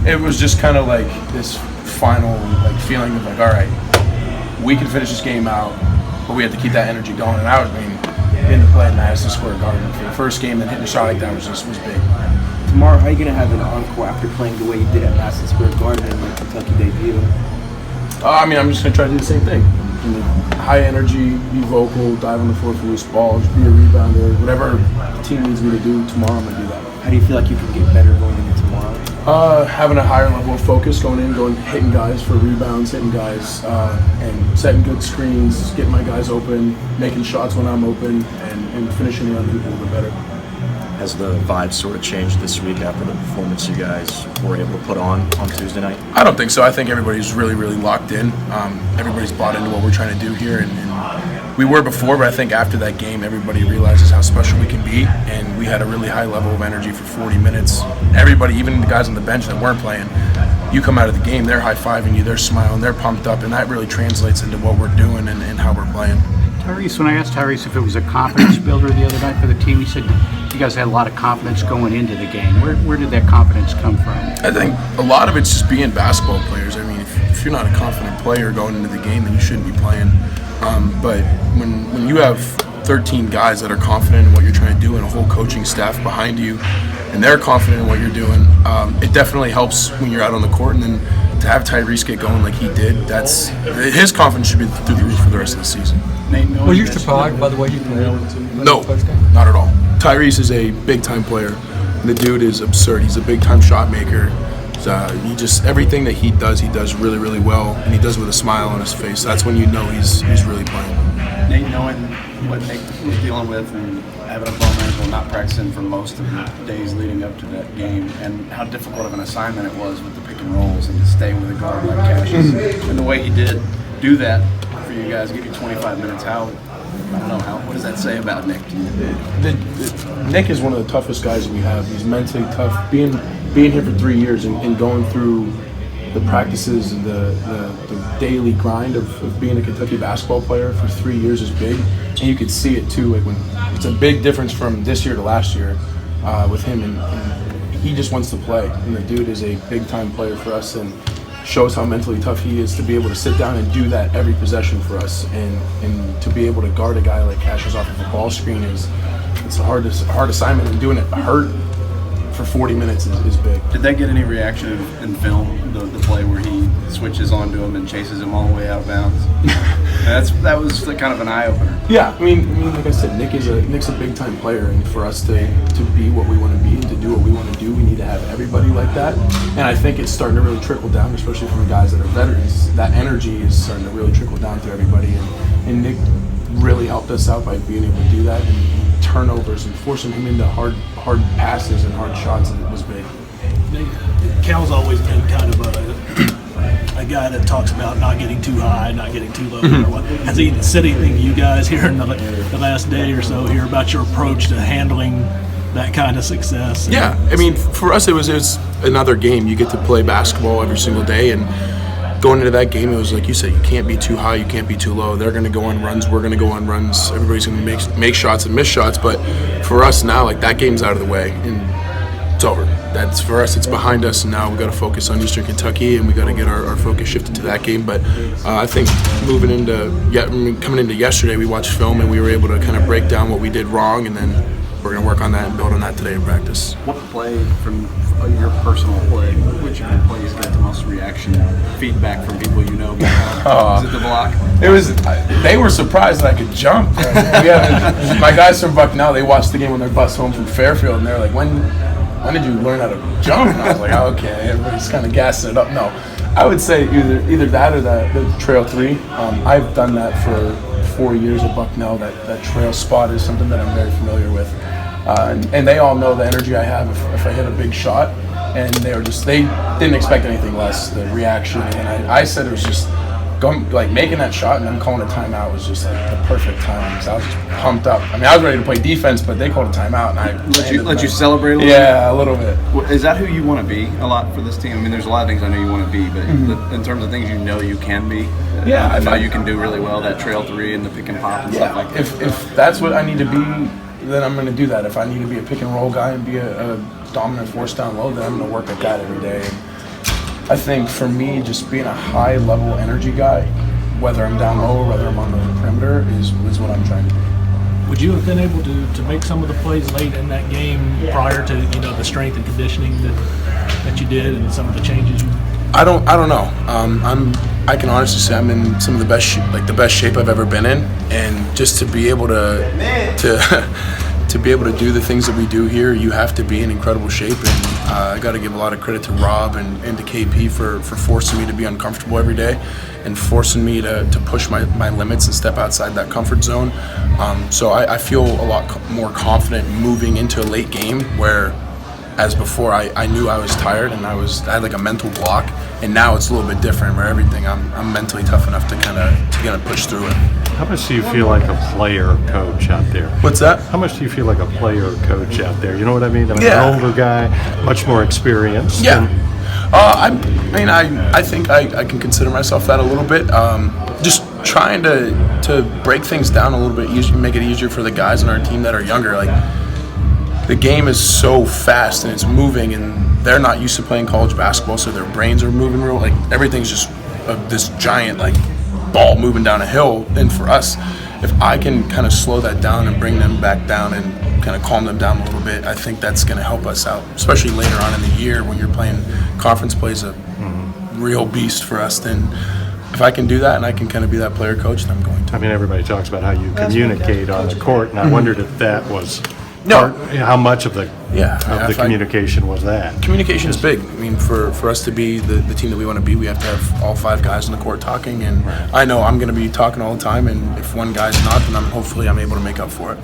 it was just kind of like this final like feeling of like, all right, we can finish this game out, but we have to keep that energy going. And getting to play at Madison Square Garden for the first game and hitting a shot like that was big. Tomorrow, how are you going to have an encore after playing the way you did at Madison Square Garden in your Kentucky debut? I'm just going to try to do the same thing. High energy, be vocal, dive on the floor for loose balls, be a rebounder. Whatever the team needs me to do tomorrow, I'm going to do that. How do you feel like you can get better going into tomorrow? Having a higher level of focus hitting guys for rebounds, hitting guys, and setting good screens, getting my guys open, making shots when I'm open, and finishing around people a little bit better. Has the vibe sort of changed this week after the performance you guys were able to put on Tuesday night? I don't think so. I think everybody's really, really locked in. Everybody's bought into what we're trying to do here, and we were before, but I think after that game, everybody realizes how special we can be, and we had a really high level of energy for 40 minutes. Everybody, even the guys on the bench that weren't playing, you come out of the game, they're high-fiving you, they're smiling, they're pumped up, and that really translates into what we're doing and how we're playing. Tyrese, when I asked Tyrese if it was a confidence builder the other night for the team, he said you guys had a lot of confidence going into the game. Where did that confidence come from? I think a lot of it's just being basketball players. I mean, if you're not a confident player going into the game, then you shouldn't be playing. But when you have 13 guys that are confident in what you're trying to do and a whole coaching staff behind you, and they're confident in what you're doing, it definitely helps when you're out on the court. And then to have Tyrese get going like he did, his confidence should be through the roof for the rest of the season. Were you surprised by the way you played? No, not at all. Tyrese is a big-time player. The dude is absurd. He's a big-time shot maker. Everything that he does really, really well, and he does it with a smile on his face. That's when you know he's really playing. Nate, knowing what Nick was dealing with and having a bone ankle, not practicing for most of the days leading up to that game, and how difficult of an assignment it was with the pick and rolls and to stay with a guard like Cassius, and the way he did do that for you guys, give you 25 minutes. What does that say about Nick to you? Nick is one of the toughest guys we have. He's mentally tough. Being here for 3 years and going through the practices and the daily grind of being a Kentucky basketball player for 3 years is big. And you could see it too. Like when it's a big difference from this year to last year with him, and he just wants to play. And the dude is a big time player for us, and shows how mentally tough he is to be able to sit down and do that every possession for us, and to be able to guard a guy like Cassius off of a ball screen it's a hard assignment, and doing it hurt for 40 minutes is big. Did that get any reaction in film, the play where he switches onto him and chases him all the way out of bounds? That was kind of an eye-opener. Yeah, I mean, like I said, Nick's a big-time player, and for us to be what we want to be and to do what we want to do, we need to have everybody like that. And I think it's starting to really trickle down, especially from the guys that are veterans. That energy is starting to really trickle down to everybody, and Nick really helped us out by being able to do that, and turnovers and forcing him into hard passes and hard shots. It was big. Cal's always been kind of a guy that talks about not getting too high, not getting too low. Has he said anything to you guys here in the last day or so here about your approach to handling that kind of success? Yeah, I mean, for us it was another game. You get to play basketball every single day, and going into that game, it was like you said, you can't be too high, you can't be too low. They're going to go on runs, we're going to go on runs. Everybody's going to make shots and miss shots, but for us now, like, that game's out of the way, and it's over. That's for us, it's behind us, and now we got to focus on Eastern Kentucky, and we got to get our focus shifted to that game. But I think coming into yesterday, we watched film, and we were able to kind of break down what we did wrong, and then we're going to work on that and build on that today in practice. What play from your personal play, which of your plays get the most reaction, feedback from people you know? Is it the block? They were surprised that I could jump. My guys from Bucknell, they watched the game on their bus home from Fairfield, and they're like, when did you learn how to jump? And I was like, oh, okay, everybody's kind of gassing it up. No, I would say either that or the trail three. I've done that for 4 years at Bucknell. That trail spot is something that I'm very familiar with. And they all know the energy I have if I hit a big shot, and they didn't expect anything less. The reaction, and I said it was just making that shot and then calling a timeout was just like the perfect timing. So I was just pumped up. I mean, I was ready to play defense, but they called a timeout, and I let you celebrate a little. Yeah, a little bit. Is that who you want to be a lot for this team? I mean, there's a lot of things I know you want to be, but in terms of things you know you can be, I know you can do really well. That trail three and the pick and pop and stuff like that. If that's what I need to be, then I'm going to do that. If I need to be a pick and roll guy and be a dominant force down low, then I'm going to work at that every day. I think for me, just being a high-level energy guy, whether I'm down low or whether I'm on the perimeter, is what I'm trying to do. Would you have been able to make some of the plays late in that game prior to the strength and conditioning that you did and some of the changes you? I don't know. I can honestly say I'm in some of the best shape I've ever been in, and just to be able to be able to do the things that we do here, you have to be in incredible shape. And I got to give a lot of credit to Rob and to KP for forcing me to be uncomfortable every day and forcing me to push my limits and step outside that comfort zone. So I feel a lot more confident moving into a late game where, as before, I knew I was tired and I had like a mental block, and now it's a little bit different where everything I'm mentally tough enough to kind of push through it. How much do you feel like a player or coach out there? What's that? How much do you feel like a player or coach out there? You know what I mean? Yeah. An older guy, much more experienced. Yeah. I think I can consider myself that a little bit. Just trying to break things down a little bit, make it easier for the guys on our team that are younger. Like, the game is so fast and it's moving, and they're not used to playing college basketball, so their brains are moving real. Like, everything's just this giant ball moving down a hill. And for us, if I can kind of slow that down and bring them back down and kind of calm them down a little bit, I think that's going to help us out, especially later on in the year when you're playing conference plays a real beast for us. Then if I can do that and I can kind of be that player coach, then I'm going to. I mean, everybody talks about how you communicate on the court, and I wondered if that was how much of the communication was that? Communication is big. I mean, for us to be the team that we want to be, we have to have all 5 guys on the court talking, and I know I'm going to be talking all the time, and if one guy's not, then hopefully I'm able to make up for it.